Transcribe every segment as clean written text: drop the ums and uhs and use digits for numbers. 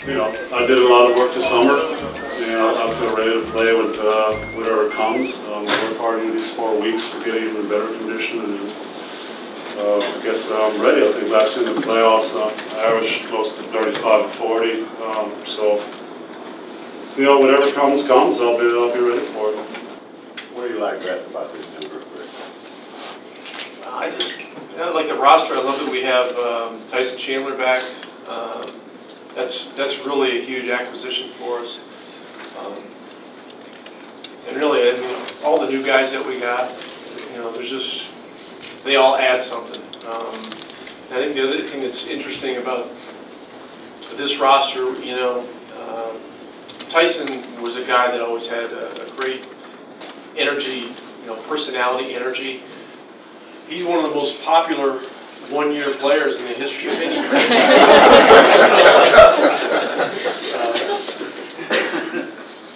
I did a lot of work this summer. I feel ready to play with whatever comes. We'll work hard in these 4 weeks to get even better condition, and I guess I'm ready. I think last year in the playoffs, I averaged close to 35 and 40. So, whatever comes. I'll be ready for it. What do you like best about this new group? I just like the roster. I love that we have Tyson Chandler back. That's really a huge acquisition for us. And really, all the new guys that we got, they all add something. And I think the other thing that's interesting about this roster, Tyson was a guy that always had a great energy, personality, energy. He's one of the most popular one-year players in the history of any franchise.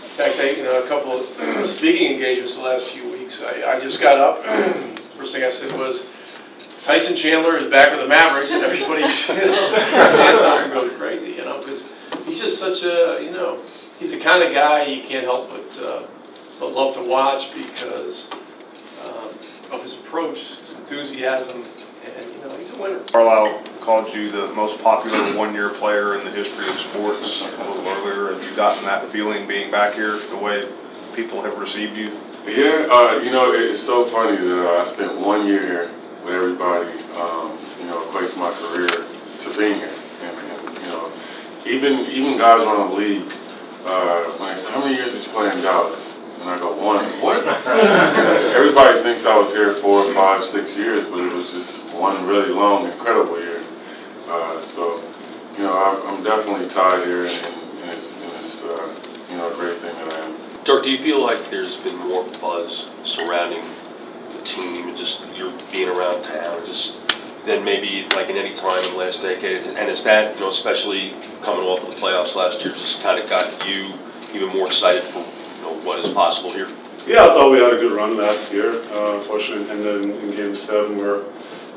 In fact, a couple of speaking engagements the last few weeks, I just got up. First thing I said was, Tyson Chandler is back with the Mavericks, and everybody's hands up and goes crazy, because he's just such a, he's the kind of guy you can't help but love to watch because of his approach, his enthusiasm, and he's a winner. Carlisle called you the most popular one-year player in the history of sports a little earlier. Have you gotten that feeling being back here, the way people have received you? Yeah, it's so funny that I spent 1 year here with everybody, equates my career to being here. And even guys around the league, when they say, how many years did you play in Dallas? And I go, 1. What? Everybody thinks I was here 4, 5, 6 years, but it was just one really long, incredible year. So, I'm definitely tied here, and it's a great thing that I am. Dirk, do you feel like there's been more buzz surrounding the team and just you're being around town than maybe like in any time in the last decade? And is that, especially coming off of the playoffs last year, just kind of got you even more excited for what is possible here? Yeah, I thought we had a good run last year. Unfortunately, and then in Game 7 where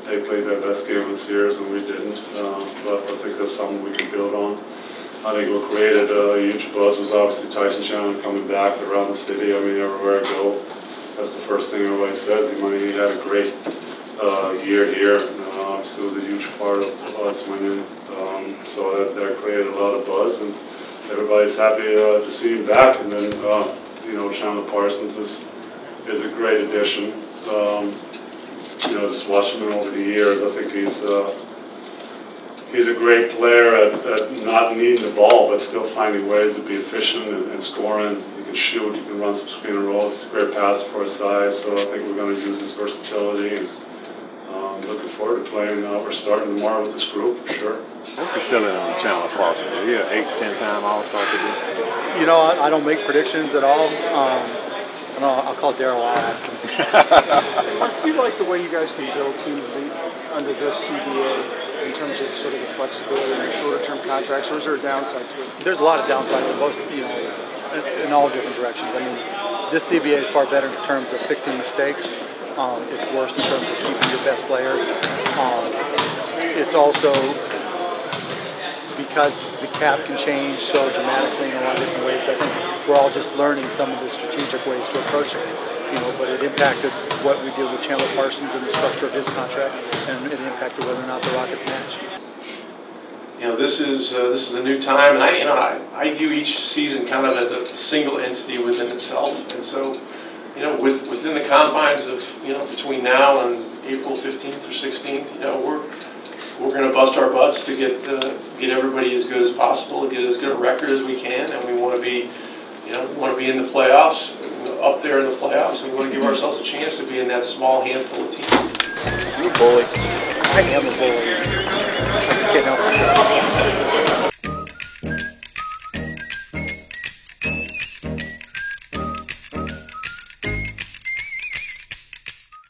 they played their best game of the series and we didn't. But I think that's something we can build on. I think what created a huge buzz was obviously Tyson Chandler coming back around the city. Everywhere I go, that's the first thing everybody says. He had a great year here. Obviously, it was a huge part of us winning. So that created a lot of buzz, and everybody's happy to see him back. And then, Chandler Parsons is a great addition. Just watching him over the years, I think he's a great player at not needing the ball, but still finding ways to be efficient and scoring. He can shoot, he can run some screen and rolls. He's a great passer for his size, so I think we're going to use his versatility. And looking forward to playing. We're starting tomorrow with this group for sure. What's your feeling on Chandler Parsons? Is he an 8-10-time All-Star today? I don't make predictions at all. I'll call Daryl. I'll ask him. Do you like the way you guys can build teams under this CBA in terms of sort of the flexibility and the shorter-term contracts, or is there a downside to it? There's a lot of downsides in both, in all different directions. This CBA is far better in terms of fixing mistakes. It's worse in terms of keeping your best players. It's also because the cap can change so dramatically in a lot of different ways. I think we're all just learning some of the strategic ways to approach it. But it impacted what we did with Chandler Parsons and the structure of his contract, and it impacted whether or not the Rockets matched. This is a new time, and I view each season kind of as a single entity within itself, and so within the confines of between now and April 15th or 16th, we're going to bust our butts to get everybody as good as possible, get as good a record as we can, and we want to be in the playoffs, up there in the playoffs, and we want to give ourselves a chance to be in that small handful of teams. You're a bully. I am a bully. I just can't help myself.